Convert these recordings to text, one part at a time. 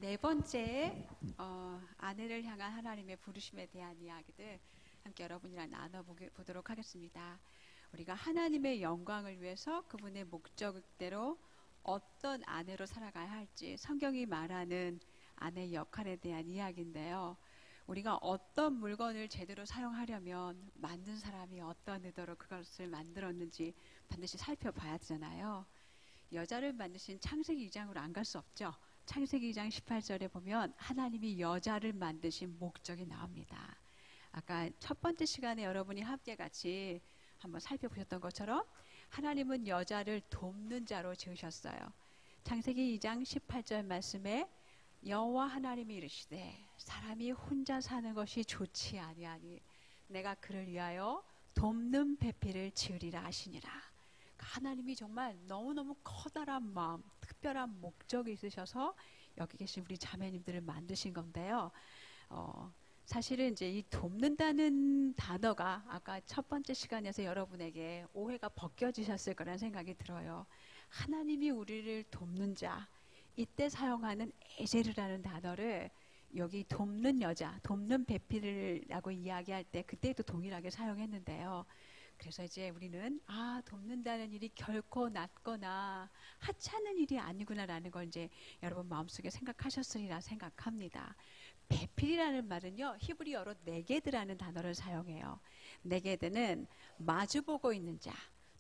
네 번째 아내를 향한 하나님의 부르심에 대한 이야기들 함께 여러분이랑 나눠보도록 하겠습니다. 우리가 하나님의 영광을 위해서 그분의 목적대로 어떤 아내로 살아가야 할지 성경이 말하는 아내의 역할에 대한 이야기인데요. 우리가 어떤 물건을 제대로 사용하려면 만든 사람이 어떤 의도로 그것을 만들었는지 반드시 살펴봐야 되잖아요. 여자를 만드신 창세기 2장으로 안 갈 수 없죠. 창세기 2장 18절에 보면 하나님이 여자를 만드신 목적이 나옵니다. 아까 첫 번째 시간에 여러분이 함께 같이 한번 살펴보셨던 것처럼 하나님은 여자를 돕는 자로 지으셨어요. 창세기 2장 18절 말씀에 여호와 하나님이 이르시되 사람이 혼자 사는 것이 좋지 아니하니 내가 그를 위하여 돕는 배필을 지으리라 하시니라. 하나님이 정말 너무너무 커다란 마음, 특별한 목적이 있으셔서 여기 계신 우리 자매님들을 만드신 건데요. 사실은 이제 이 돕는다는 단어가 아까 첫 번째 시간에서 여러분에게 오해가 벗겨지셨을 거라는 생각이 들어요. 하나님이 우리를 돕는 자, 이때 사용하는 에제르라는 단어를 여기 돕는 여자, 돕는 배필이라고 이야기할 때 그때도 동일하게 사용했는데요. 그래서 이제 우리는 돕는다는 일이 결코 낫거나 하찮은 일이 아니구나라는 걸 이제 여러분 마음속에 생각하셨으리라 생각합니다. 배필이라는 말은요, 히브리어로 네게드라는 단어를 사용해요. 네게드는 마주보고 있는 자,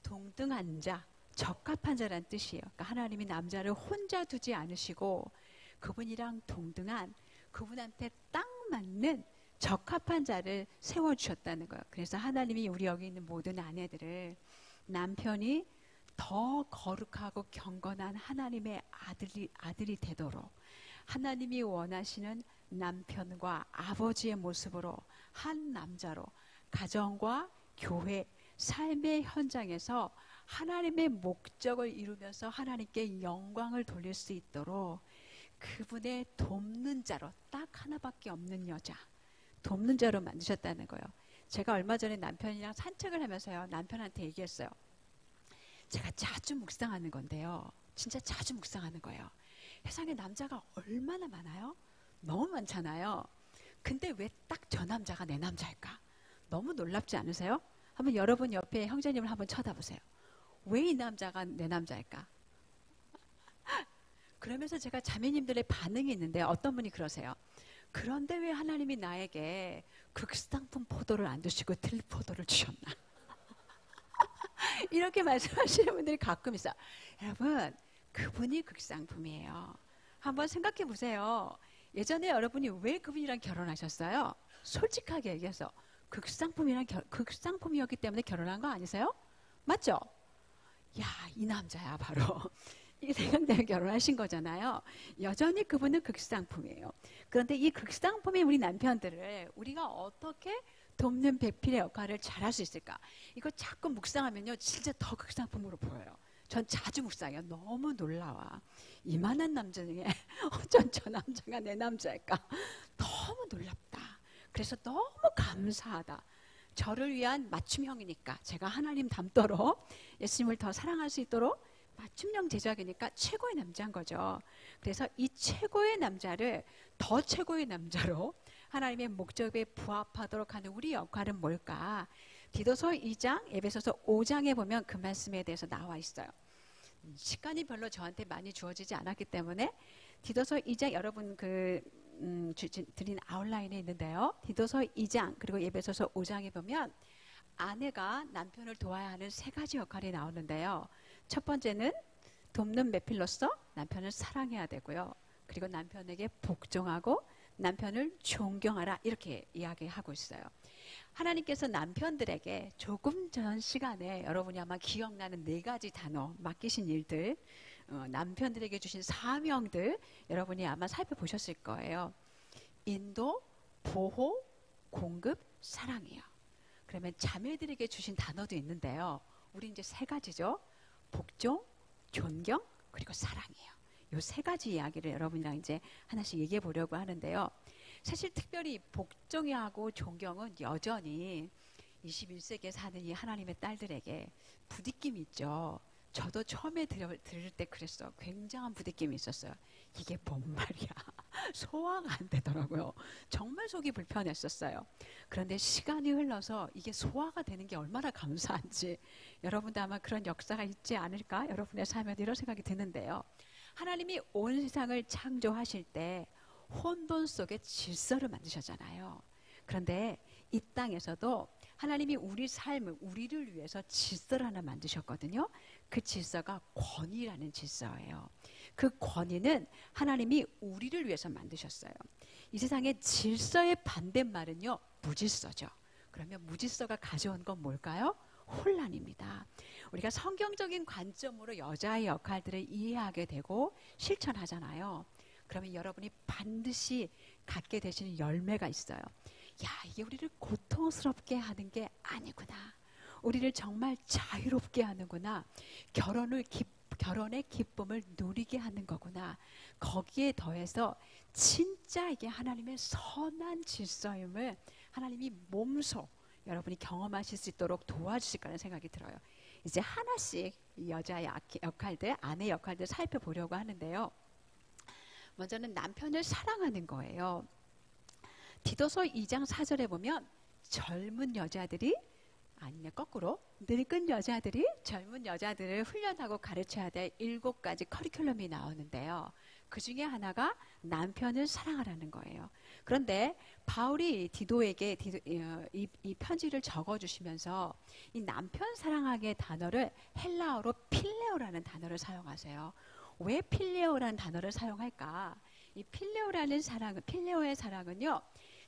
동등한 자, 적합한 자란 뜻이에요. 그러니까 하나님이 남자를 혼자 두지 않으시고 그분이랑 동등한, 그분한테 딱 맞는 적합한 자를 세워주셨다는 거예요. 그래서 하나님이 우리 여기 있는 모든 아내들을 남편이 더 거룩하고 경건한 하나님의 아들이 되도록 하나님이 원하시는 남편과 아버지의 모습으로 한 남자로 가정과 교회, 삶의 현장에서 하나님의 목적을 이루면서 하나님께 영광을 돌릴 수 있도록 그분의 돕는 자로 딱 하나밖에 없는 여자, 돕는 자로 만드셨다는 거예요. 제가 얼마 전에 남편이랑 산책을 하면서요, 남편한테 얘기했어요. 제가 자주 묵상하는 건데요, 진짜 자주 묵상하는 거예요. 세상에 남자가 얼마나 많아요? 너무 많잖아요. 근데 왜 딱 저 남자가 내 남자일까? 너무 놀랍지 않으세요? 한번 여러분 옆에 형제님을 한번 쳐다보세요. 왜 이 남자가 내 남자일까? 그러면서 제가 자매님들의 반응이 있는데 어떤 분이 그러세요. 그런데 왜 하나님이 나에게 극상품 포도를 안 주시고 들포도를 주셨나? 이렇게 말씀하시는 분들이 가끔 있어요. 여러분, 그분이 극상품이에요. 한번 생각해 보세요. 예전에 여러분이 왜 그분이랑 결혼하셨어요? 솔직하게 얘기해서 극상품이었기 때문에 결혼한 거 아니세요? 맞죠? 야, 이 남자야 바로. 이 생각 때문에 결혼하신 거잖아요. 여전히 그분은 극상품이에요. 그런데 이 극상품인 우리 남편들을 우리가 어떻게 돕는 배필의 역할을 잘할 수 있을까? 이거 자꾸 묵상하면요, 진짜 더 극상품으로 보여요. 전 자주 묵상해요. 너무 놀라워. 이만한 남자 중에 어쩜 저 남자가 내 남자일까? 너무 놀랍다. 그래서 너무 감사하다. 저를 위한 맞춤형이니까, 제가 하나님 닮도록 예수님을 더 사랑할 수 있도록 맞춤형 제작이니까 최고의 남자인 거죠. 그래서 이 최고의 남자를 더 최고의 남자로 하나님의 목적에 부합하도록 하는 우리 역할은 뭘까? 디도서 2장, 에베소서 5장에 보면 그 말씀에 대해서 나와 있어요. 시간이 별로 저한테 많이 주어지지 않았기 때문에 디도서 2장 여러분 드린 아웃라인에 있는데요. 디도서 2장 그리고 에베소서 5장에 보면 아내가 남편을 도와야 하는 세 가지 역할이 나오는데요. 첫 번째는 돕는 배필로서 남편을 사랑해야 되고요. 그리고 남편에게 복종하고 남편을 존경하라, 이렇게 이야기하고 있어요. 하나님께서 남편들에게 조금 전 시간에 여러분이 아마 기억나는 네 가지 단어, 맡기신 일들, 남편들에게 주신 사명들 여러분이 아마 살펴보셨을 거예요. 인도, 보호, 공급, 사랑이에요. 그러면 자매들에게 주신 단어도 있는데요. 우리 이제 세 가지죠. 복종, 존경, 그리고 사랑이에요. 이 세 가지 이야기를 여러분이랑 이제 하나씩 얘기해 보려고 하는데요. 사실 특별히 복종하고 존경은 여전히 21세기에 사는 이 하나님의 딸들에게 부딪힘이 있죠. 저도 처음에 들을 때 그랬어. 굉장한 부딪힘이 있었어요. 이게 뭔 말이야? 소화가 안 되더라고요. 정말 속이 불편했었어요. 그런데 시간이 흘러서 이게 소화가 되는 게 얼마나 감사한지 여러분도 아마 그런 역사가 있지 않을까? 여러분의 삶에도 이런 생각이 드는데요. 하나님이 온 세상을 창조하실 때 혼돈 속에 질서를 만드셨잖아요. 그런데 이 땅에서도 하나님이 우리 삶을, 우리를 위해서 질서를 하나 만드셨거든요. 그 질서가 권위라는 질서예요. 그 권위는 하나님이 우리를 위해서 만드셨어요. 이 세상의 질서의 반대말은요, 무질서죠. 그러면 무질서가 가져온 건 뭘까요? 혼란입니다. 우리가 성경적인 관점으로 여자의 역할들을 이해하게 되고 실천하잖아요. 그러면 여러분이 반드시 갖게 되시는 열매가 있어요. 야, 이게 우리를 고통스럽게 하는 게 아니구나. 우리를 정말 자유롭게 하는구나. 결혼의 기쁨을 누리게 하는 거구나. 거기에 더해서 진짜 이게 하나님의 선한 질서임을 하나님이 몸소 여러분이 경험하실 수 있도록 도와주실 거라는 생각이 들어요. 이제 하나씩 이 여자의 역할들, 아내 역할들 살펴보려고 하는데요. 먼저는 남편을 사랑하는 거예요. 디도서 2장 4절에 보면 젊은 여자들이, 아니면 거꾸로 늙은 여자들이 젊은 여자들을 훈련하고 가르쳐야 될 7가지 커리큘럼이 나오는데요. 그 중에 하나가 남편을 사랑하라는 거예요. 그런데 바울이 디도에게 이 편지를 적어주시면서 이 남편 사랑하기의 단어를 헬라어로 필레오라는 단어를 사용하세요. 왜 필레오라는 단어를 사용할까? 이 필레오의 사랑은요,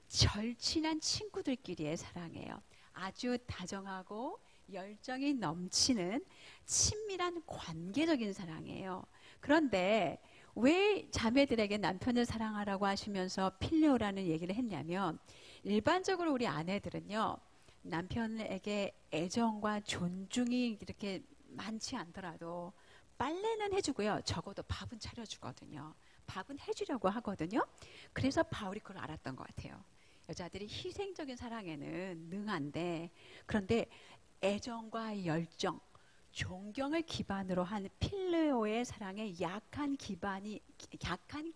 절친한 친구들끼리의 사랑이에요. 아주 다정하고 열정이 넘치는 친밀한 관계적인 사랑이에요. 그런데 왜 자매들에게 남편을 사랑하라고 하시면서 필레오라는 얘기를 했냐면, 일반적으로 우리 아내들은요, 남편에게 애정과 존중이 이렇게 많지 않더라도 빨래는 해주고요, 적어도 밥은 차려주거든요. 밥은 해주려고 하거든요. 그래서 바울이 그걸 알았던 것 같아요. 여자들이 희생적인 사랑에는 능한데, 그런데 애정과 열정, 존경을 기반으로 한 필레오의 사랑에 약한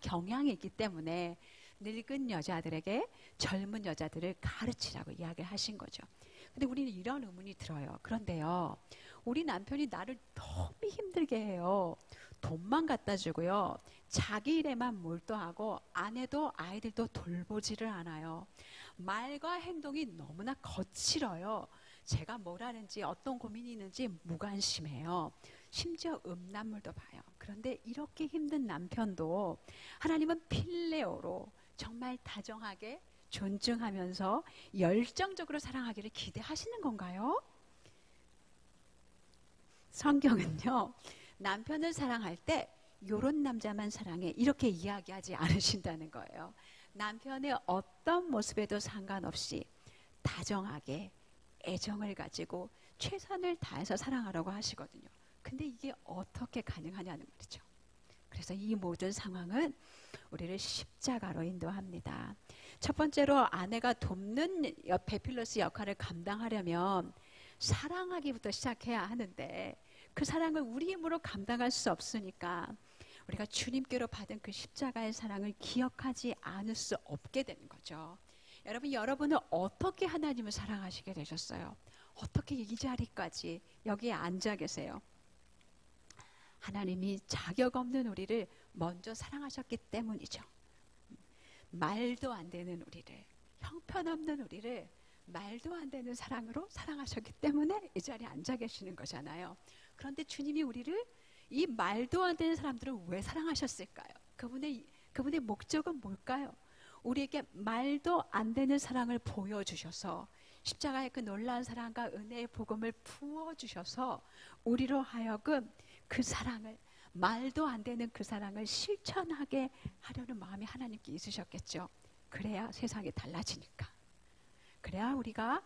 경향이 있기 때문에 늙은 여자들에게 젊은 여자들을 가르치라고 이야기를 하신 거죠. 근데 우리는 이런 의문이 들어요. 그런데요, 우리 남편이 나를 너무 힘들게 해요. 돈만 갖다 주고요, 자기 일에만 몰두하고 아내도 아이들도 돌보지를 않아요. 말과 행동이 너무나 거칠어요. 제가 뭘 하는지, 어떤 고민이 있는지 무관심해요. 심지어 음란물도 봐요. 그런데 이렇게 힘든 남편도 하나님은 필레오로 정말 다정하게 존중하면서 열정적으로 사랑하기를 기대하시는 건가요? 성경은요, 남편을 사랑할 때 요런 남자만 사랑해, 이렇게 이야기하지 않으신다는 거예요. 남편의 어떤 모습에도 상관없이 다정하게 애정을 가지고 최선을 다해서 사랑하라고 하시거든요. 근데 이게 어떻게 가능하냐는 말이죠. 그래서 이 모든 상황은 우리를 십자가로 인도합니다. 첫 번째로 아내가 돕는 베필러스 역할을 감당하려면 사랑하기부터 시작해야 하는데, 그 사랑을 우리 힘으로 감당할 수 없으니까 우리가 주님께로 받은 그 십자가의 사랑을 기억하지 않을 수 없게 되는 거죠. 여러분은 어떻게 하나님을 사랑하시게 되셨어요? 어떻게 이 자리까지 여기에 앉아 계세요? 하나님이 자격 없는 우리를 먼저 사랑하셨기 때문이죠. 말도 안 되는 우리를, 형편없는 우리를 말도 안 되는 사랑으로 사랑하셨기 때문에 이 자리에 앉아 계시는 거잖아요. 그런데 주님이 우리를, 이 말도 안 되는 사람들을 왜 사랑하셨을까요? 그분의 목적은 뭘까요? 우리에게 말도 안 되는 사랑을 보여주셔서 십자가의 그 놀라운 사랑과 은혜의 복음을 부어주셔서 우리로 하여금 그 사랑을, 말도 안 되는 그 사랑을 실천하게 하려는 마음이 하나님께 있으셨겠죠. 그래야 세상이 달라지니까. 그래야 우리가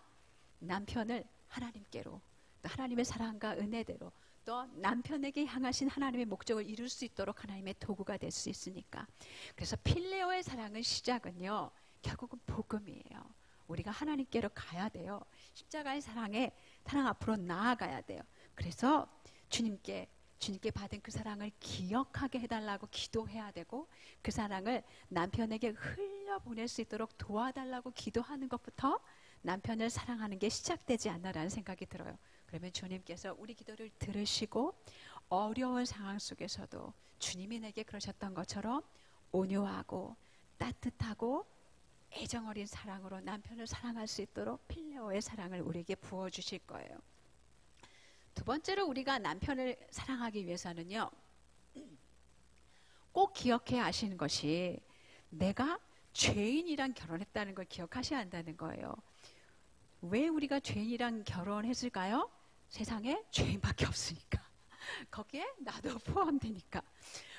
남편을 하나님께로, 또 하나님의 사랑과 은혜대로, 또 남편에게 향하신 하나님의 목적을 이룰 수 있도록 하나님의 도구가 될 수 있으니까. 그래서 필레오의 사랑의 시작은요, 결국은 복음이에요. 우리가 하나님께로 가야 돼요. 십자가의 사랑 앞으로 나아가야 돼요. 그래서 주님께 주님께 받은 그 사랑을 기억하게 해달라고 기도해야 되고, 그 사랑을 남편에게 흘려보낼 수 있도록 도와달라고 기도하는 것부터 남편을 사랑하는 게 시작되지 않나라는 생각이 들어요. 그러면 주님께서 우리 기도를 들으시고 어려운 상황 속에서도 주님이 내게 그러셨던 것처럼 온유하고 따뜻하고 애정어린 사랑으로 남편을 사랑할 수 있도록 필레오의 사랑을 우리에게 부어주실 거예요. 두 번째로 우리가 남편을 사랑하기 위해서는요, 꼭 기억해야 하시는 것이 내가 죄인이랑 결혼했다는 걸 기억하셔야 한다는 거예요. 왜 우리가 죄인이랑 결혼했을까요? 세상에 죄인밖에 없으니까. 거기에 나도 포함되니까.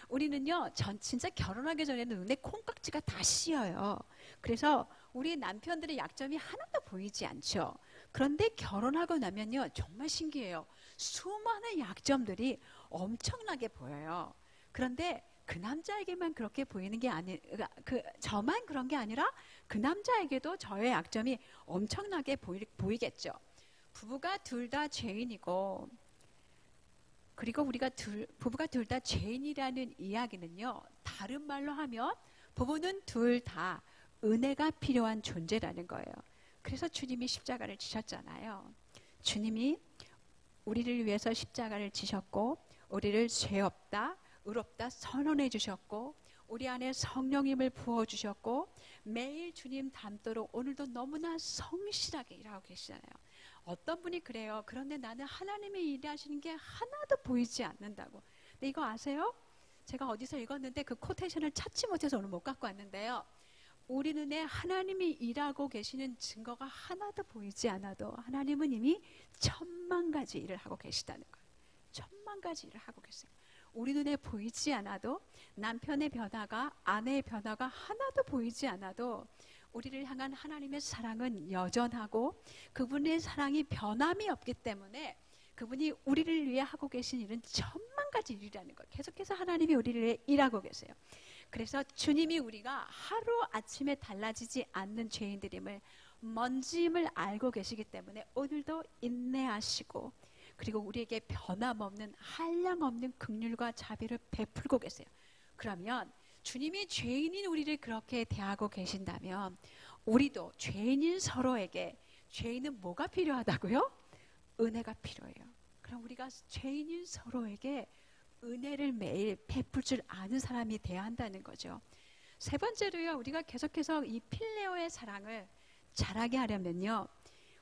우리는요, 진짜 결혼하기 전에는 눈에 콩깍지가 다 씌어요. 그래서 우리 남편들의 약점이 하나도 보이지 않죠. 그런데 결혼하고 나면요, 정말 신기해요. 수많은 약점들이 엄청나게 보여요. 그런데 그 남자에게만 그렇게 보이는 게 저만 그런 게 아니라 그 남자에게도 저의 약점이 엄청나게 보이겠죠. 부부가 둘 다 죄인이고, 그리고 부부가 둘 다 죄인이라는 이야기는요, 다른 말로 하면 부부는 둘 다 은혜가 필요한 존재라는 거예요. 그래서 주님이 십자가를 지셨잖아요. 주님이 우리를 위해서 십자가를 지셨고, 우리를 죄 없다, 의롭다 선언해 주셨고, 우리 안에 성령님을 부어주셨고, 매일 주님 닮도록 오늘도 너무나 성실하게 일하고 계시잖아요. 어떤 분이 그래요. 그런데 나는 하나님이 일하시는 게 하나도 보이지 않는다고. 근데 이거 아세요? 제가 어디서 읽었는데 그 코테이션을 찾지 못해서 오늘 못 갖고 왔는데요. 우리 눈에 하나님이 일하고 계시는 증거가 하나도 보이지 않아도 하나님은 이미 1000만 가지 일을 하고 계시다는 거예요. 1000만 가지 일을 하고 계세요. 우리 눈에 보이지 않아도, 남편의 변화가, 아내의 변화가 하나도 보이지 않아도 우리를 향한 하나님의 사랑은 여전하고, 그분의 사랑이 변함이 없기 때문에 그분이 우리를 위해 하고 계신 일은 1000만 가지 일이라는 거예요. 계속해서 하나님이 우리를 위해 일하고 계세요. 그래서 주님이 우리가 하루아침에 달라지지 않는 죄인들임을, 먼지임을 알고 계시기 때문에 오늘도 인내하시고, 그리고 우리에게 변함없는 한량없는 긍휼과 자비를 베풀고 계세요. 그러면 주님이 죄인인 우리를 그렇게 대하고 계신다면 우리도 죄인인 서로에게, 죄인은 뭐가 필요하다고요? 은혜가 필요해요. 그럼 우리가 죄인인 서로에게 은혜를 매일 베풀 줄 아는 사람이 돼야 한다는 거죠. 세 번째로요, 우리가 계속해서 이 필레오의 사랑을 잘하게 하려면요,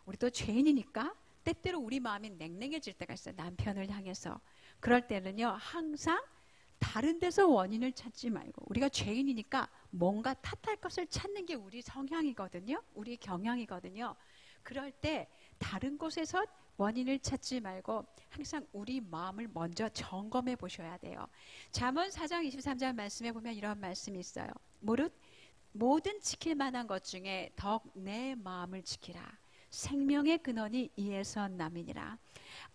우리도 죄인이니까 때때로 우리 마음이 냉랭해질 때가 있어요. 남편을 향해서. 그럴 때는요, 항상 다른 데서 원인을 찾지 말고, 우리가 죄인이니까 뭔가 탓할 것을 찾는 게 우리 성향이거든요. 우리 경향이거든요. 그럴 때 다른 곳에서 원인을 찾지 말고 항상 우리 마음을 먼저 점검해 보셔야 돼요. 잠언 4장 23절 말씀에 보면 이런 말씀이 있어요. 무릇 모든 지킬 만한 것 중에 더욱 내 마음을 지키라. 생명의 근원이 이에서 남이니라.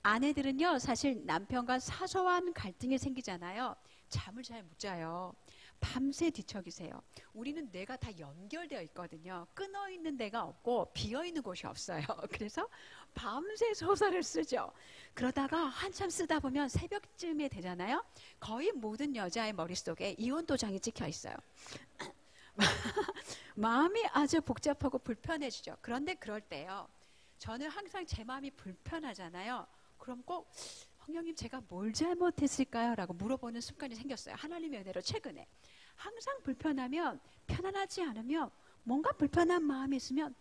아내들은요, 사실 남편과 사소한 갈등이 생기잖아요. 잠을 잘 못 자요. 밤새 뒤척이세요. 우리는 뇌가 다 연결되어 있거든요. 끊어 있는 데가 없고 비어 있는 곳이 없어요. 그래서 밤새 소설을 쓰죠. 그러다가 한참 쓰다 보면 새벽쯤에 되잖아요. 거의 모든 여자의 머릿속에 이혼 도장이 찍혀 있어요. 마음이 아주 복잡하고 불편해지죠. 그런데 그럴 때요, 저는 항상 제 마음이 불편하잖아요. 그럼 꼭 성령님, 제가 뭘 잘못했을까요? 라고 물어보는 습관이 생겼어요. 하나님의 은혜로 최근에. 항상 불편하면, 편안하지 않으면, 뭔가 불편한 마음이 있으면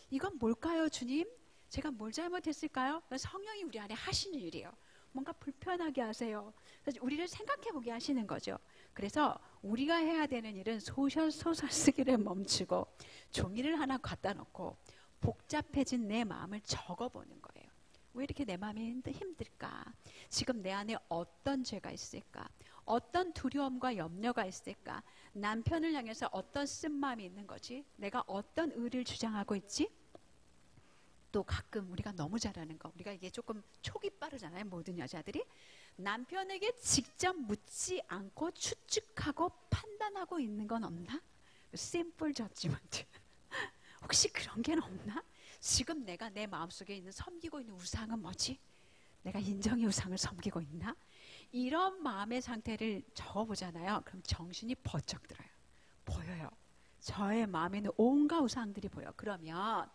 이건 뭘까요, 주님? 제가 뭘 잘못했을까요? 성령이 우리 안에 하시는 일이에요. 뭔가 불편하게 하세요. 우리를 생각해 보게 하시는 거죠. 그래서 우리가 해야 되는 일은 소설 쓰기를 멈추고 종이를 하나 갖다 놓고 복잡해진 내 마음을 적어보는 거예요. 왜 이렇게 내 마음이 힘들까? 지금 내 안에 어떤 죄가 있을까? 어떤 두려움과 염려가 있을까? 남편을 향해서 어떤 쓴마음이 있는 거지? 내가 어떤 의를 주장하고 있지? 또 가끔 우리가 너무 잘하는 거, 우리가 이게 조금 촉이 빠르잖아요. 모든 여자들이 남편에게 직접 묻지 않고 추측하고 판단하고 있는 건 없나? 심플 저지먼트. 혹시 그런 게 없나? 지금 내가 내 마음속에 있는 섬기고 있는 우상은 뭐지? 내가 인정의 우상을 섬기고 있나? 이런 마음의 상태를 적어보잖아요. 그럼 정신이 번쩍 들어요. 보여요. 저의 마음에는 온갖 우상들이 보여. 그러면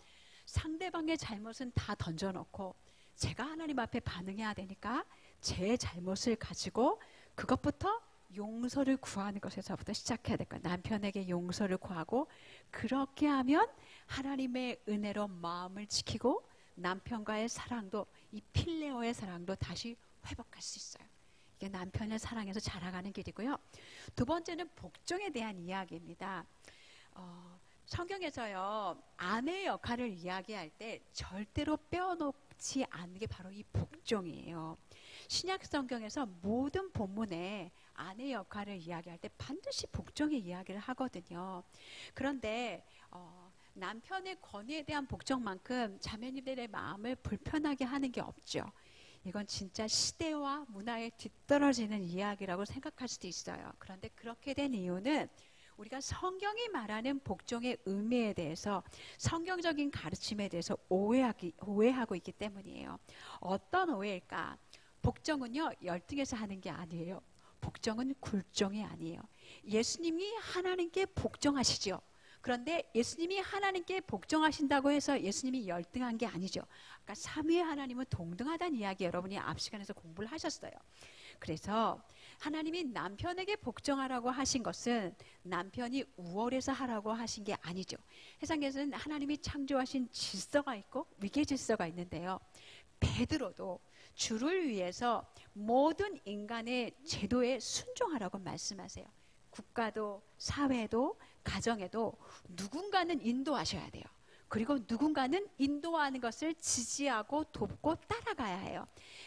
상대방의 잘못은 다 던져놓고 제가 하나님 앞에 반응해야 되니까 제 잘못을 가지고 그것부터 용서를 구하는 것에서부터 시작해야 될 거예요. 남편에게 용서를 구하고 그렇게 하면 하나님의 은혜로 마음을 지키고 남편과의 사랑도 이 필레오의 사랑도 다시 회복할 수 있어요. 이게 남편을 사랑해서 자라가는 길이고요. 두 번째는 복종에 대한 이야기입니다. 성경에서요, 아내의 역할을 이야기할 때 절대로 빼어놓지 않는 게 바로 이 복종이에요. 신약 성경에서 모든 본문에 아내의 역할을 이야기할 때 반드시 복종의 이야기를 하거든요. 그런데 남편의 권위에 대한 복종만큼 자매님들의 마음을 불편하게 하는 게 없죠. 이건 진짜 시대와 문화에 뒤떨어지는 이야기라고 생각할 수도 있어요. 그런데 그렇게 된 이유는 우리가 성경이 말하는 복종의 의미에 대해서 성경적인 가르침에 대해서 오해하고 있기 때문이에요. 어떤 오해일까? 복종은요, 열등해서 하는 게 아니에요. 복종은 굴종이 아니에요. 예수님이 하나님께 복종하시죠. 그런데 예수님이 하나님께 복종하신다고 해서 예수님이 열등한 게 아니죠. 아까 삼위의 하나님은 동등하다는 이야기 여러분이 앞 시간에서 공부를 하셨어요. 그래서 하나님이 남편에게 복종하라고 하신 것은 남편이 우월해서 하라고 하신 게 아니죠. 세상에서는 하나님이 창조하신 질서가 있고 위계 질서가 있는데요. 베드로도 주를 위해서 모든 인간의 제도에 순종하라고 말씀하세요. 국가도 사회도 가정에도 누군가는 인도하셔야 돼요. 그리고 누군가는 인도하는 것을 지지하고 돕고 따라가야 해요.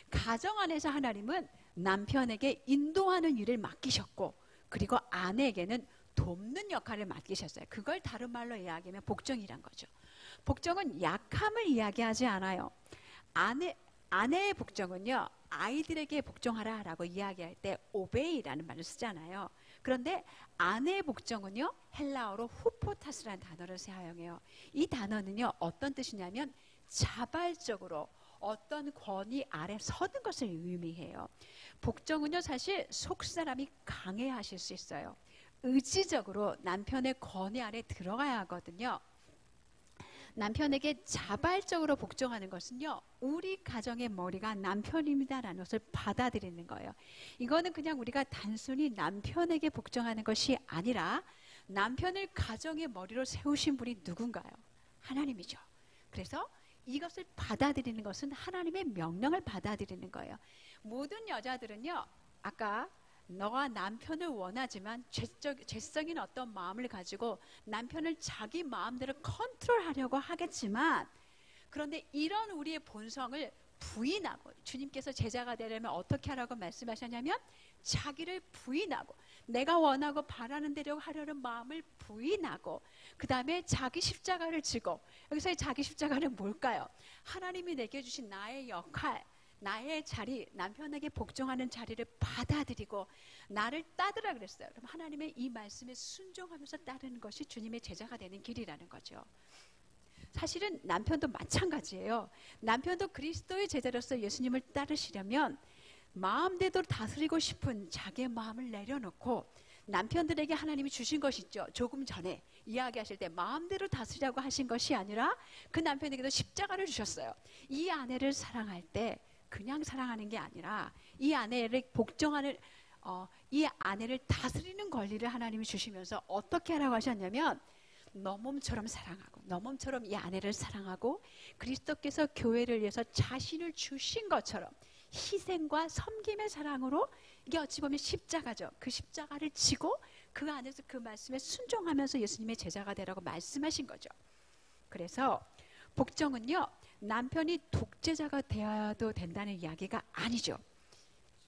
가정 안에서 하나님은 남편에게 인도하는 일을 맡기셨고 그리고 아내에게는 돕는 역할을 맡기셨어요. 그걸 다른 말로 이야기하면 복종이란 거죠. 복종은 약함을 이야기하지 않아요. 아내의 복종은요, 아이들에게 복종하라라고 이야기할 때 오베이라는 말을 쓰잖아요. 그런데 아내의 복종은요, 헬라어로 후포타스라는 단어를 사용해요. 이 단어는요, 어떤 뜻이냐면 자발적으로 어떤 권위 아래 서는 것을 의미해요. 복종은요, 사실 속사람이 강해하실 수 있어요. 의지적으로 남편의 권위 아래 들어가야 하거든요. 남편에게 자발적으로 복종하는 것은요, 우리 가정의 머리가 남편입니다라는 것을 받아들이는 거예요. 이거는 그냥 우리가 단순히 남편에게 복종하는 것이 아니라 남편을 가정의 머리로 세우신 분이 누군가요? 하나님이죠. 그래서 이것을 받아들이는 것은 하나님의 명령을 받아들이는 거예요. 모든 여자들은요, 아까 너가 남편을 원하지만 죄성인 어떤 마음을 가지고 남편을 자기 마음대로 컨트롤하려고 하겠지만, 그런데 이런 우리의 본성을 부인하고, 주님께서 제자가 되려면 어떻게 하라고 말씀하셨냐면 자기를 부인하고 내가 원하고 바라는 대로 하려는 마음을 부인하고 그 다음에 자기 십자가를 지고, 여기서의 자기 십자가는 뭘까요? 하나님이 내게 주신 나의 역할, 나의 자리, 남편에게 복종하는 자리를 받아들이고 나를 따르라 그랬어요. 그럼 하나님의 이 말씀에 순종하면서 따르는 것이 주님의 제자가 되는 길이라는 거죠. 사실은 남편도 마찬가지예요. 남편도 그리스도의 제자로서 예수님을 따르시려면 마음대로 다스리고 싶은 자기의 마음을 내려놓고, 남편들에게 하나님이 주신 것이 있죠. 조금 전에 이야기하실 때 마음대로 다스리라고 하신 것이 아니라 그 남편에게도 십자가를 주셨어요. 이 아내를 사랑할 때 그냥 사랑하는 게 아니라 이 아내를 복종하는 이 아내를 다스리는 권리를 하나님이 주시면서 어떻게 하라고 하셨냐면 너 몸처럼 사랑하고 너 몸처럼 이 아내를 사랑하고 그리스도께서 교회를 위해서 자신을 주신 것처럼 희생과 섬김의 사랑으로, 이게 어찌 보면 십자가죠. 그 십자가를 지고 그 안에서 그 말씀에 순종하면서 예수님의 제자가 되라고 말씀하신 거죠. 그래서 복종은요, 남편이 독재자가 되어도 된다는 이야기가 아니죠.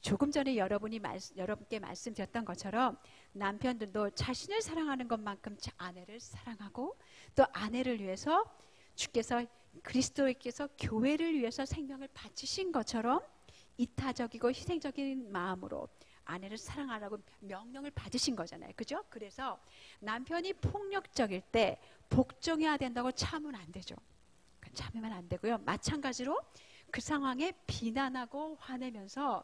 조금 전에 여러분께 말씀드렸던 것처럼 남편들도 자신을 사랑하는 것만큼 아내를 사랑하고, 또 아내를 위해서 주께서 그리스도께서 교회를 위해서 생명을 바치신 것처럼 이타적이고 희생적인 마음으로 아내를 사랑하라고 명령을 받으신 거잖아요. 그죠? 그래서 남편이 폭력적일 때 복종해야 된다고 참으면 안 되죠. 참으면 안 되고요. 마찬가지로 그 상황에 비난하고 화내면서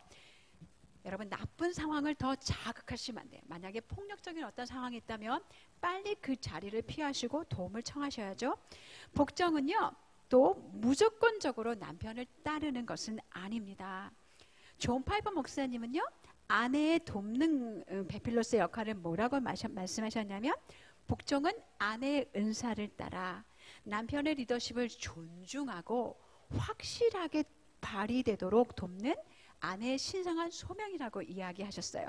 여러분 나쁜 상황을 더 자극하시면 안 돼요. 만약에 폭력적인 어떤 상황이 있다면 빨리 그 자리를 피하시고 도움을 청하셔야죠. 복정은요, 또 무조건적으로 남편을 따르는 것은 아닙니다. 존 파이버 목사님은요, 아내의 돕는 베필로스의 역할을 뭐라고 말씀하셨냐면, 복종은 아내의 은사를 따라 남편의 리더십을 존중하고 확실하게 발휘되도록 돕는 아내의 신성한 소명이라고 이야기하셨어요.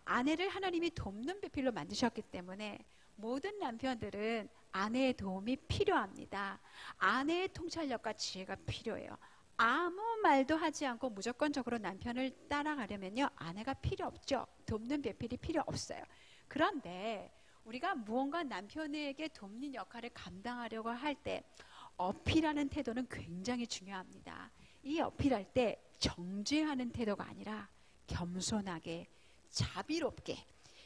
아내를 하나님이 돕는 배필로 만드셨기 때문에 모든 남편들은 아내의 도움이 필요합니다. 아내의 통찰력과 지혜가 필요해요. 아무 말도 하지 않고 무조건적으로 남편을 따라가려면요, 아내가 필요 없죠. 돕는 배필이 필요 없어요. 그런데 우리가 무언가 남편에게 돕는 역할을 감당하려고 할 때 어필하는 태도는 굉장히 중요합니다. 이 어필할 때 정죄하는 태도가 아니라 겸손하게 자비롭게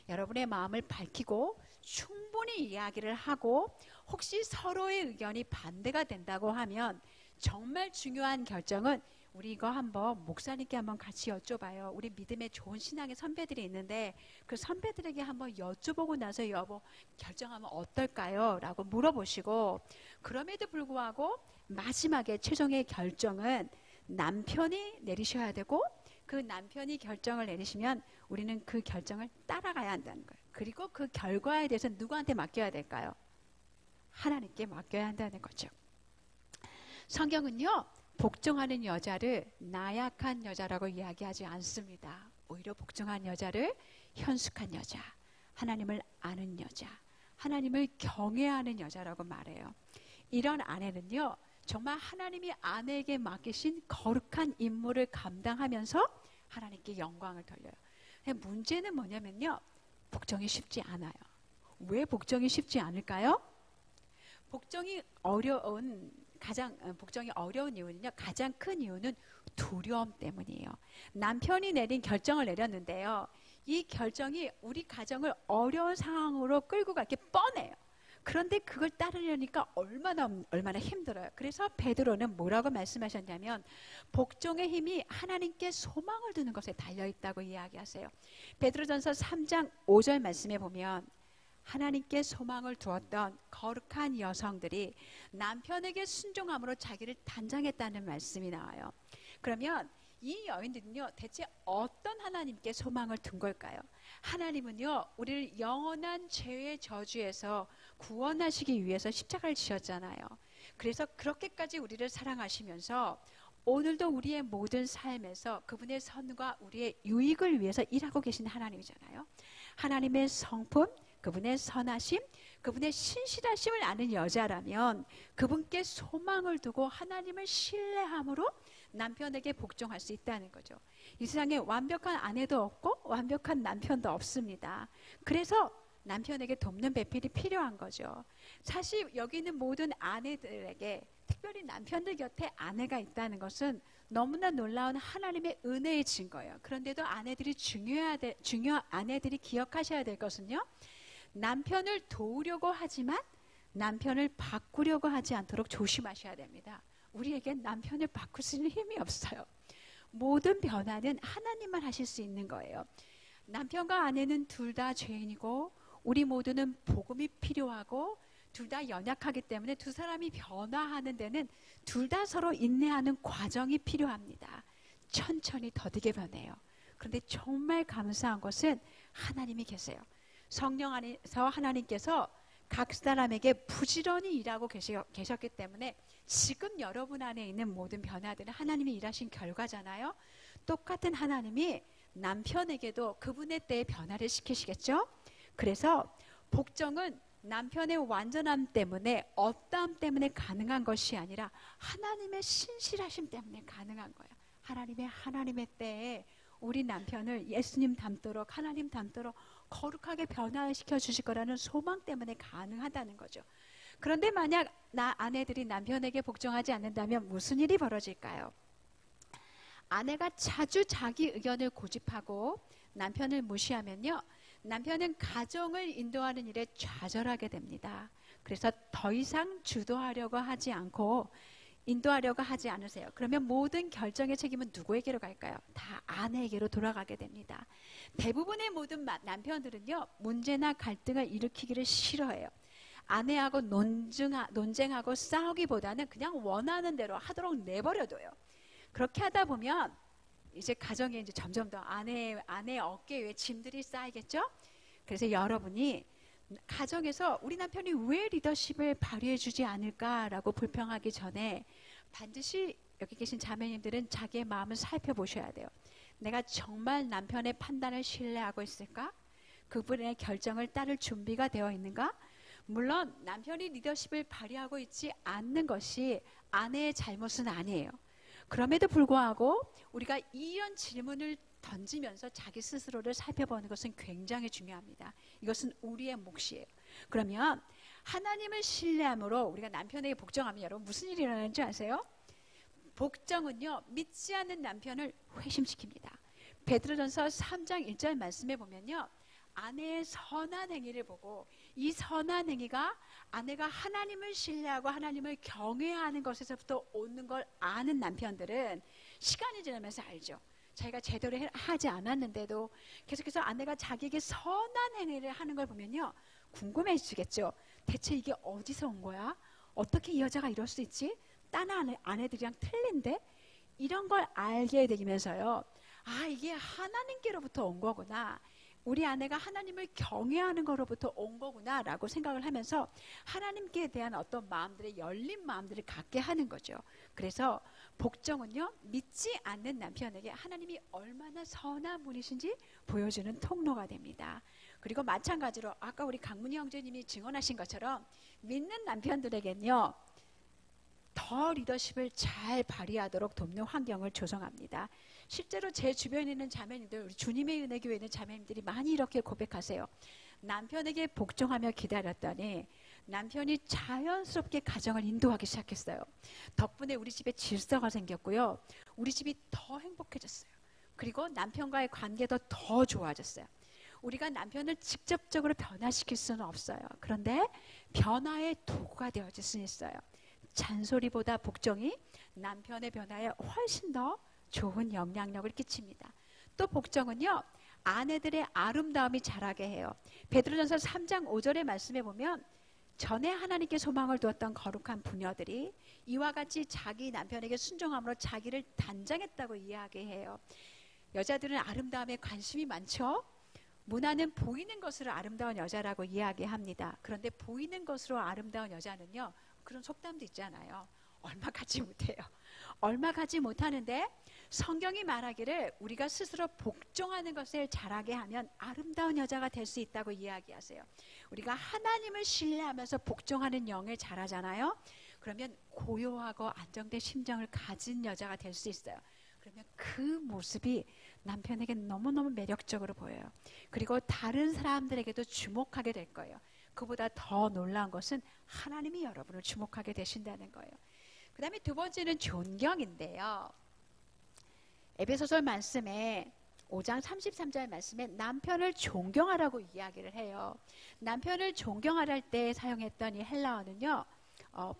여러분의 마음을 밝히고 충분히 이야기를 하고, 혹시 서로의 의견이 반대가 된다고 하면 정말 중요한 결정은 우리 이거 한번 목사님께 한번 같이 여쭤봐요. 우리 믿음의 좋은 신앙의 선배들이 있는데 그 선배들에게 한번 여쭤보고 나서 여보 결정하면 어떨까요? 라고 물어보시고, 그럼에도 불구하고 마지막에 최종의 결정은 남편이 내리셔야 되고, 그 남편이 결정을 내리시면 우리는 그 결정을 따라가야 한다는 거예요. 그리고 그 결과에 대해서 누구한테 맡겨야 될까요? 하나님께 맡겨야 한다는 거죠. 성경은요, 복종하는 여자를 나약한 여자라고 이야기하지 않습니다. 오히려 복종한 여자를 현숙한 여자, 하나님을 아는 여자, 하나님을 경외하는 여자라고 말해요. 이런 아내는요, 정말 하나님이 아내에게 맡기신 거룩한 임무를 감당하면서 하나님께 영광을 돌려요. 문제는 뭐냐면요, 복종이 쉽지 않아요. 왜 복종이 쉽지 않을까요? 복종이 어려운 이유는요, 가장 큰 이유는 두려움 때문이에요. 남편이 내린 결정을 내렸는데요, 이 결정이 우리 가정을 어려운 상황으로 끌고 가기 뻔해요. 그런데 그걸 따르려니까 얼마나 힘들어요. 그래서 베드로는 뭐라고 말씀하셨냐면, 복종의 힘이 하나님께 소망을 두는 것에 달려있다고 이야기하세요. 베드로전서 3장 5절 말씀에 보면, 하나님께 소망을 두었던 거룩한 여성들이 남편에게 순종함으로 자기를 단장했다는 말씀이 나와요. 그러면 이 여인들은요, 대체 어떤 하나님께 소망을 둔 걸까요? 하나님은요, 우리를 영원한 죄의 저주에서 구원하시기 위해서 십자가를 지셨잖아요. 그래서 그렇게까지 우리를 사랑하시면서 오늘도 우리의 모든 삶에서 그분의 선과 우리의 유익을 위해서 일하고 계신 하나님이잖아요. 하나님의 성품, 그분의 선하심, 그분의 신실하심을 아는 여자라면 그분께 소망을 두고 하나님을 신뢰함으로 남편에게 복종할 수 있다는 거죠. 이 세상에 완벽한 아내도 없고 완벽한 남편도 없습니다. 그래서 남편에게 돕는 배필이 필요한 거죠. 사실 여기 있는 모든 아내들에게, 특별히 남편들 곁에 아내가 있다는 것은 너무나 놀라운 하나님의 은혜의 증거예요. 그런데도 아내들이 아내들이 기억하셔야 될 것은요, 남편을 도우려고 하지만 남편을 바꾸려고 하지 않도록 조심하셔야 됩니다. 우리에겐 남편을 바꿀 수 있는 힘이 없어요. 모든 변화는 하나님만 하실 수 있는 거예요. 남편과 아내는 둘 다 죄인이고 우리 모두는 복음이 필요하고 둘 다 연약하기 때문에 두 사람이 변화하는 데는 둘 다 서로 인내하는 과정이 필요합니다. 천천히 더디게 변해요. 그런데 정말 감사한 것은 하나님이 계세요. 성령 안에서 하나님께서 각 사람에게 부지런히 일하고 계셨기 때문에 지금 여러분 안에 있는 모든 변화들은 하나님이 일하신 결과잖아요. 똑같은 하나님이 남편에게도 그분의 때에 변화를 시키시겠죠. 그래서 복종은 남편의 완전함 때문에, 어떠함 때문에 가능한 것이 아니라 하나님의 신실하심 때문에 가능한 거예요. 하나님의 때에 우리 남편을 예수님 닮도록, 하나님 닮도록 거룩하게 변화시켜 주실 거라는 소망 때문에 가능하다는 거죠. 그런데 만약 아내들이 남편에게 복종하지 않는다면 무슨 일이 벌어질까요? 아내가 자주 자기 의견을 고집하고 남편을 무시하면요, 남편은 가정을 인도하는 일에 좌절하게 됩니다. 그래서 더 이상 주도하려고 하지 않고 인도하려고 하지 않으세요. 그러면 모든 결정의 책임은 누구에게로 갈까요? 다 아내에게로 돌아가게 됩니다. 대부분의 모든 남편들은요, 문제나 갈등을 일으키기를 싫어해요. 아내하고 논쟁하고 싸우기보다는 그냥 원하는 대로 하도록 내버려둬요. 그렇게 하다 보면 이제 가정에 이제 점점 더 아내의 어깨 위에 짐들이 쌓이겠죠? 그래서 여러분이 가정에서 우리 남편이 왜 리더십을 발휘해 주지 않을까라고 불평하기 전에 반드시 여기 계신 자매님들은 자기의 마음을 살펴보셔야 돼요. 내가 정말 남편의 판단을 신뢰하고 있을까? 그분의 결정을 따를 준비가 되어 있는가? 물론 남편이 리더십을 발휘하고 있지 않는 것이 아내의 잘못은 아니에요. 그럼에도 불구하고 우리가 이런 질문을 던지면서 자기 스스로를 살펴보는 것은 굉장히 중요합니다. 이것은 우리의 몫이에요. 그러면 하나님을 신뢰함으로 우리가 남편에게 복종하면 여러분 무슨 일이 일어나는지 아세요? 복종은요, 믿지 않는 남편을 회심시킵니다. 베드로전서 3장 1절 말씀에 보면요, 아내의 선한 행위를 보고 이 선한 행위가 아내가 하나님을 신뢰하고 하나님을 경외하는 것에서부터 오는 걸 아는 남편들은 시간이 지나면서 알죠. 자기가 제대로 하지 않았는데도 계속해서 아내가 자기에게 선한 행위를 하는 걸 보면요, 궁금해지겠죠. 대체 이게 어디서 온 거야? 어떻게 이 여자가 이럴 수 있지? 다른 아내들이랑 틀린데? 이런 걸 알게 되면서요, 아, 이게 하나님께로부터 온 거구나. 우리 아내가 하나님을 경외하는 거로부터 온 거구나 라고 생각을 하면서 하나님께 대한 어떤 마음들의 열린 마음들을 갖게 하는 거죠. 그래서 복종은요, 믿지 않는 남편에게 하나님이 얼마나 선한 분이신지 보여주는 통로가 됩니다. 그리고 마찬가지로 아까 우리 강문희 형제님이 증언하신 것처럼 믿는 남편들에겐요, 더 리더십을 잘 발휘하도록 돕는 환경을 조성합니다. 실제로 제 주변에 있는 자매님들, 우리 주님의 은혜 교회에 있는 자매님들이 많이 이렇게 고백하세요. 남편에게 복종하며 기다렸더니 남편이 자연스럽게 가정을 인도하기 시작했어요. 덕분에 우리 집에 질서가 생겼고요, 우리 집이 더 행복해졌어요. 그리고 남편과의 관계도 더 좋아졌어요. 우리가 남편을 직접적으로 변화시킬 수는 없어요. 그런데 변화의 도구가 되어질 수 있어요. 잔소리보다 복종이 남편의 변화에 훨씬 더 좋은 영향력을 끼칩니다. 또 복종은요, 아내들의 아름다움이 자라게 해요. 베드로전서 3장 5절의 말씀에 보면 전에 하나님께 소망을 두었던 거룩한 부녀들이 이와 같이 자기 남편에게 순종함으로 자기를 단장했다고 이야기해요. 여자들은 아름다움에 관심이 많죠. 문화는 보이는 것으로 아름다운 여자라고 이야기합니다. 그런데 보이는 것으로 아름다운 여자는요, 그런 속담도 있잖아요. 얼마 가지 못해요. 얼마 가지 못하는데 성경이 말하기를 우리가 스스로 복종하는 것을 잘하게 하면 아름다운 여자가 될 수 있다고 이야기하세요. 우리가 하나님을 신뢰하면서 복종하는 영을 잘하잖아요. 그러면 고요하고 안정된 심정을 가진 여자가 될 수 있어요. 그러면 그 모습이 남편에게 너무너무 매력적으로 보여요. 그리고 다른 사람들에게도 주목하게 될 거예요. 그보다 더 놀라운 것은 하나님이 여러분을 주목하게 되신다는 거예요. 그 다음에 두 번째는 존경인데요. 에베소서 말씀에 5장 33절 말씀에 남편을 존경하라고 이야기를 해요. 남편을 존경하라 할 때 사용했던 이 헬라어는요,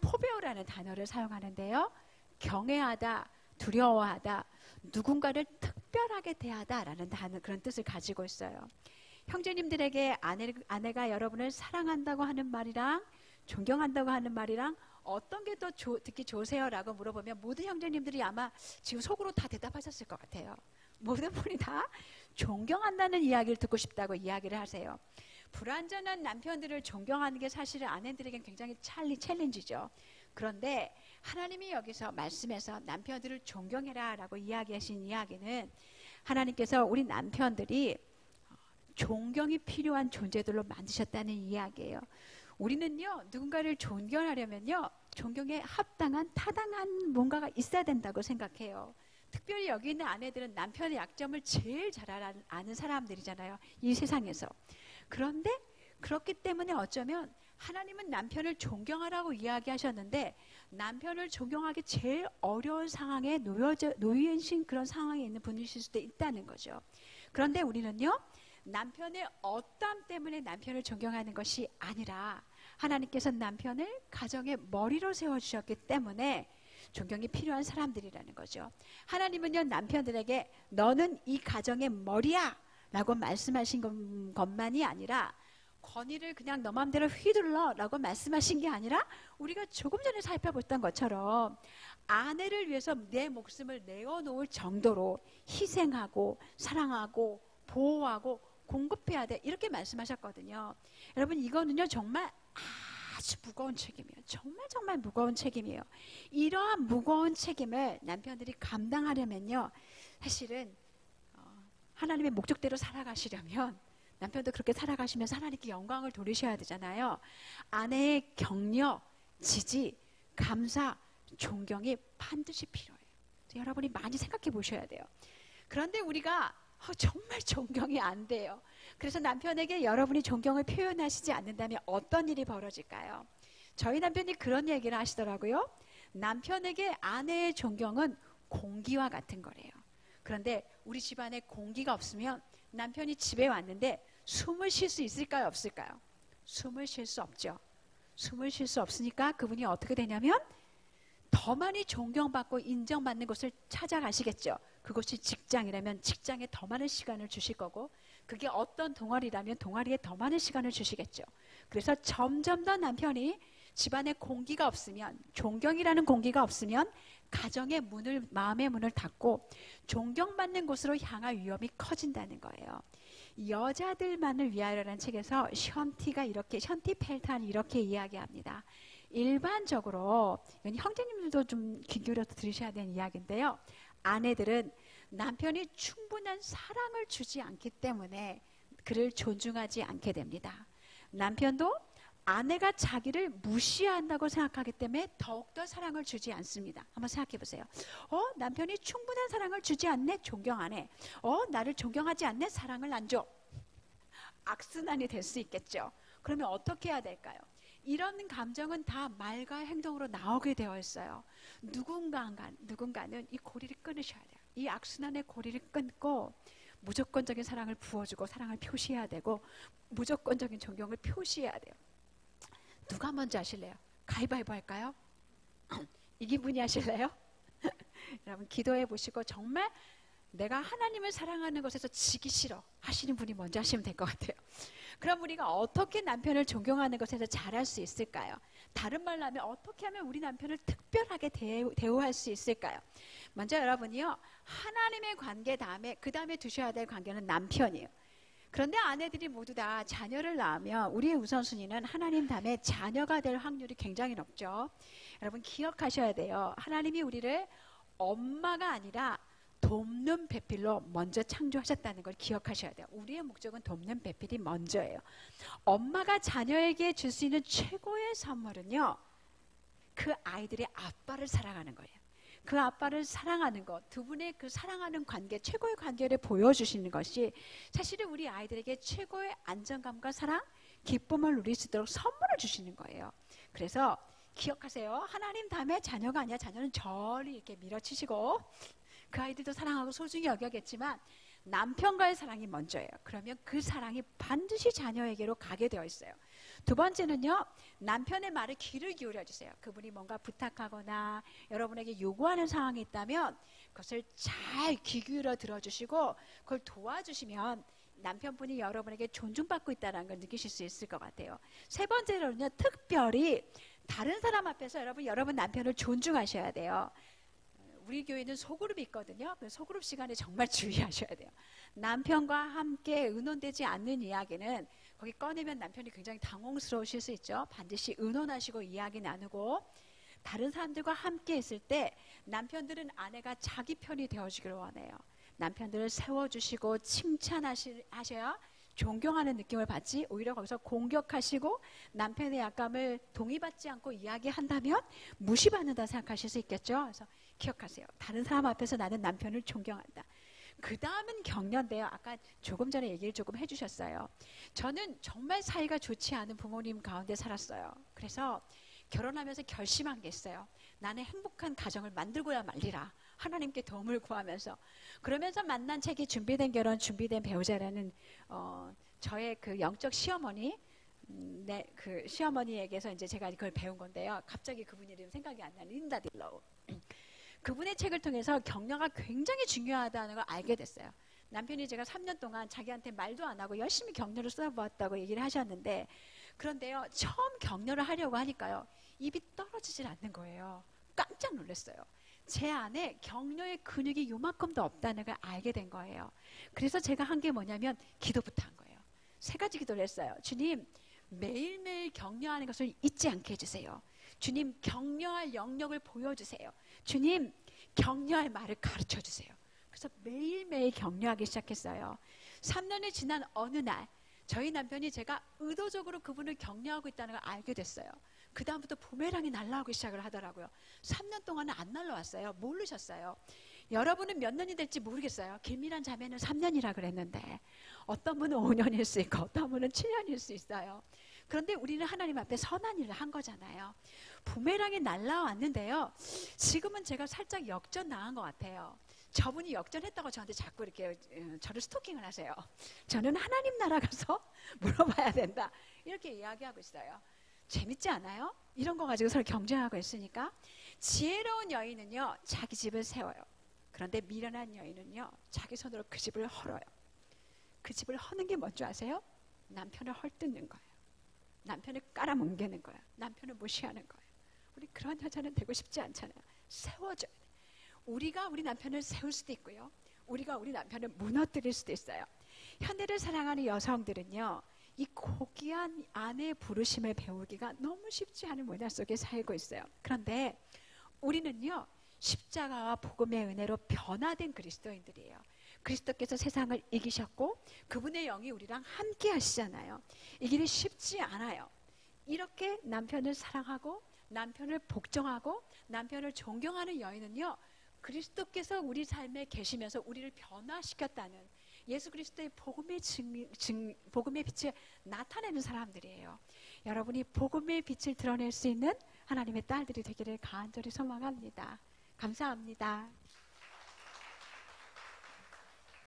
포베오라는 단어를 사용하는데요, 경외하다, 두려워하다, 누군가를 특별하게 대하다라는 그런 뜻을 가지고 있어요. 형제님들에게 아내가 여러분을 사랑한다고 하는 말이랑 존경한다고 하는 말이랑 어떤 게 더 듣기 좋으세요라고 물어보면 모든 형제님들이 아마 지금 속으로 다 대답하셨을 것 같아요. 모든 분이 다 존경한다는 이야기를 듣고 싶다고 이야기를 하세요. 불완전한 남편들을 존경하는 게 사실은 아내들에겐 굉장히 챌린지죠. 그런데 하나님이 여기서 말씀에서 남편들을 존경해라 라고 이야기하신 이야기는 하나님께서 우리 남편들이 존경이 필요한 존재들로 만드셨다는 이야기예요. 우리는요, 누군가를 존경하려면요, 존경에 합당한 타당한 뭔가가 있어야 된다고 생각해요. 특별히 여기 있는 아내들은 남편의 약점을 제일 잘 아는 사람들이잖아요, 이 세상에서. 그런데 그렇기 때문에 어쩌면 하나님은 남편을 존경하라고 이야기하셨는데 남편을 존경하기 제일 어려운 상황에 놓이신 그런 상황에 있는 분이실 수도 있다는 거죠. 그런데 우리는요, 남편의 어떠함 때문에 남편을 존경하는 것이 아니라 하나님께서 남편을 가정의 머리로 세워주셨기 때문에 존경이 필요한 사람들이라는 거죠. 하나님은요, 남편들에게 너는 이 가정의 머리야 라고 말씀하신 것만이 아니라, 권위를 그냥 너 맘대로 휘둘러 라고 말씀하신 게 아니라, 우리가 조금 전에 살펴봤던 것처럼 아내를 위해서 내 목숨을 내어놓을 정도로 희생하고 사랑하고 보호하고 공급해야 돼, 이렇게 말씀하셨거든요. 여러분, 이거는요 정말 아주 무거운 책임이에요. 정말 무거운 책임이에요. 이러한 무거운 책임을 남편들이 감당하려면요, 사실은 하나님의 목적대로 살아가시려면 남편도 그렇게 살아가시면서 하나님께 영광을 돌리셔야 되잖아요. 아내의 격려, 지지, 감사, 존경이 반드시 필요해요. 여러분이 많이 생각해 보셔야 돼요. 그런데 우리가 정말 존경이 안 돼요. 그래서 남편에게 여러분이 존경을 표현하시지 않는다면 어떤 일이 벌어질까요? 저희 남편이 그런 얘기를 하시더라고요. 남편에게 아내의 존경은 공기와 같은 거래요. 그런데 우리 집안에 공기가 없으면 남편이 집에 왔는데 숨을 쉴 수 있을까요, 없을까요? 숨을 쉴 수 없죠. 숨을 쉴 수 없으니까 그분이 어떻게 되냐면 더 많이 존경받고 인정받는 곳을 찾아가시겠죠. 그것이 직장이라면 직장에 더 많은 시간을 주실 거고, 그게 어떤 동아리라면 동아리에 더 많은 시간을 주시겠죠. 그래서 점점 더 남편이 집안에 공기가 없으면, 존경이라는 공기가 없으면 가정의 문을, 마음의 문을 닫고 존경받는 곳으로 향할 위험이 커진다는 거예요. 여자들만을 위하여라는 책에서 션티 펠탄이 이렇게 이야기합니다. 일반적으로, 이건 형제님들도 좀 귀 기울여서 들으셔야 되는 이야기인데요, 아내들은 남편이 충분한 사랑을 주지 않기 때문에 그를 존중하지 않게 됩니다. 남편도 아내가 자기를 무시한다고 생각하기 때문에 더욱더 사랑을 주지 않습니다. 한번 생각해 보세요. 남편이 충분한 사랑을 주지 않네? 존경 안 해. 나를 존경하지 않네? 사랑을 안 줘. 악순환이 될 수 있겠죠. 그러면 어떻게 해야 될까요? 이런 감정은 다 말과 행동으로 나오게 되어 있어요. 누군가는 이 고리를 끊으셔야 돼요. 이 악순환의 고리를 끊고 무조건적인 사랑을 부어주고 사랑을 표시해야 되고, 무조건적인 존경을 표시해야 돼요. 누가 먼저 하실래요? 가위바위보 할까요? 이긴 분이 하실래요? 여러분, 기도해 보시고 정말 내가 하나님을 사랑하는 것에서 지기 싫어 하시는 분이 먼저 하시면 될 것 같아요. 그럼 우리가 어떻게 남편을 존경하는 것에서 잘할 수 있을까요? 다른 말로 하면 어떻게 하면 우리 남편을 특별하게 대우할 수 있을까요? 먼저 여러분이요, 하나님의 관계 다음에, 그 다음에 두셔야 될 관계는 남편이에요. 그런데 아내들이 모두 다 자녀를 낳으면 우리의 우선순위는 하나님 다음에 자녀가 될 확률이 굉장히 높죠. 여러분, 기억하셔야 돼요. 하나님이 우리를 엄마가 아니라 돕는 배필로 먼저 창조하셨다는 걸 기억하셔야 돼요. 우리의 목적은 돕는 배필이 먼저예요. 엄마가 자녀에게 줄 수 있는 최고의 선물은요, 그 아이들의 아빠를 사랑하는 거예요. 그 아빠를 사랑하는 것, 두 분의 그 사랑하는 관계, 최고의 관계를 보여주시는 것이 사실은 우리 아이들에게 최고의 안정감과 사랑, 기쁨을 누릴 수 있도록 선물을 주시는 거예요. 그래서 기억하세요. 하나님 다음에 자녀가 아니라 자녀는 저리 이렇게 밀어치시고, 그 아이들도 사랑하고 소중히 여겨야겠지만 남편과의 사랑이 먼저예요. 그러면 그 사랑이 반드시 자녀에게로 가게 되어 있어요. 두 번째는요, 남편의 말에 귀를 기울여 주세요. 그분이 뭔가 부탁하거나 여러분에게 요구하는 상황이 있다면 그것을 잘 귀 기울여 들어주시고 그걸 도와주시면 남편분이 여러분에게 존중받고 있다는 걸 느끼실 수 있을 것 같아요. 세 번째로는요, 특별히 다른 사람 앞에서 여러분 남편을 존중하셔야 돼요. 우리 교회는 소그룹이 있거든요. 그 소그룹 시간에 정말 주의하셔야 돼요. 남편과 함께 의논되지 않는 이야기는 거기 꺼내면 남편이 굉장히 당황스러우실 수 있죠. 반드시 의논하시고 이야기 나누고, 다른 사람들과 함께 있을 때 남편들은 아내가 자기 편이 되어주기를 원해요. 남편들을 세워주시고 칭찬하셔야 존경하는 느낌을 받지, 오히려 거기서 공격하시고 남편의 약감을 동의받지 않고 이야기한다면 무시받는다 생각하실 수 있겠죠. 그래서 기억하세요. 다른 사람 앞에서 나는 남편을 존경한다. 그 다음은 격려인데요. 아까 조금 전에 얘기를 조금 해주셨어요. 저는 정말 사이가 좋지 않은 부모님 가운데 살았어요. 그래서 결혼하면서 결심한 게 있어요. 나는 행복한 가정을 만들고야 말리라. 하나님께 도움을 구하면서. 그러면서 만난 책이 준비된 결혼, 준비된 배우자라는 저의 그 영적 시어머니, 그 시어머니에게서 이제 제가 그걸 배운 건데요. 갑자기 그분 이름 생각이 안 나는 린다 딜로우. 그분의 책을 통해서 격려가 굉장히 중요하다는 걸 알게 됐어요. 남편이 제가 3년 동안 자기한테 말도 안 하고 열심히 격려를 쏟아보았다고 얘기를 하셨는데, 그런데요, 처음 격려를 하려고 하니까요, 입이 떨어지질 않는 거예요. 깜짝 놀랐어요. 제 안에 격려의 근육이 요만큼도 없다는 걸 알게 된 거예요. 그래서 제가 한 게 뭐냐면 기도부터 한 거예요. 3가지 기도를 했어요. 주님, 매일매일 격려하는 것을 잊지 않게 해주세요. 주님, 격려할 영역을 보여주세요. 주님, 격려할 말을 가르쳐 주세요. 그래서 매일매일 격려하기 시작했어요. 3년이 지난 어느 날 저희 남편이 제가 의도적으로 그분을 격려하고 있다는 걸 알게 됐어요. 그 다음부터 부메랑이 날아오기 시작을 하더라고요. 3년 동안은 안 날아왔어요. 모르셨어요. 여러분은 몇 년이 될지 모르겠어요. 길밀한 자매는 3년이라 그랬는데 어떤 분은 5년일 수 있고 어떤 분은 7년일 수 있어요. 그런데 우리는 하나님 앞에 선한 일을 한 거잖아요. 부메랑이 날아왔는데요, 지금은 제가 살짝 역전 당한 것 같아요. 저분이 역전했다고 저한테 자꾸 이렇게 저를 스토킹을 하세요. 저는 하나님 나라 가서 물어봐야 된다, 이렇게 이야기하고 있어요. 재밌지 않아요? 이런 거 가지고 서로 경쟁하고 있으니까. 지혜로운 여인은요, 자기 집을 세워요. 그런데 미련한 여인은요, 자기 손으로 그 집을 헐어요. 그 집을 허는 게 뭔지 아세요? 남편을 헐뜯는 거예요. 남편을 깔아뭉개는 거예요. 남편을 무시하는 거예요. 우리 그런 여자는 되고 싶지 않잖아요. 세워줘야 돼. 우리가 우리 남편을 세울 수도 있고요, 우리가 우리 남편을 무너뜨릴 수도 있어요. 현대를 사랑하는 여성들은요, 이 고귀한 아내의 부르심을 배우기가 너무 쉽지 않은 문화 속에 살고 있어요. 그런데 우리는요, 십자가와 복음의 은혜로 변화된 그리스도인들이에요. 그리스도께서 세상을 이기셨고 그분의 영이 우리랑 함께 하시잖아요. 이 길이 쉽지 않아요. 이렇게 남편을 사랑하고 남편을 복종하고 남편을 존경하는 여인은요, 그리스도께서 우리 삶에 계시면서 우리를 변화시켰다는 예수 그리스도의 복음의 복음의 빛을 나타내는 사람들이에요. 여러분이 복음의 빛을 드러낼 수 있는 하나님의 딸들이 되기를 간절히 소망합니다. 감사합니다.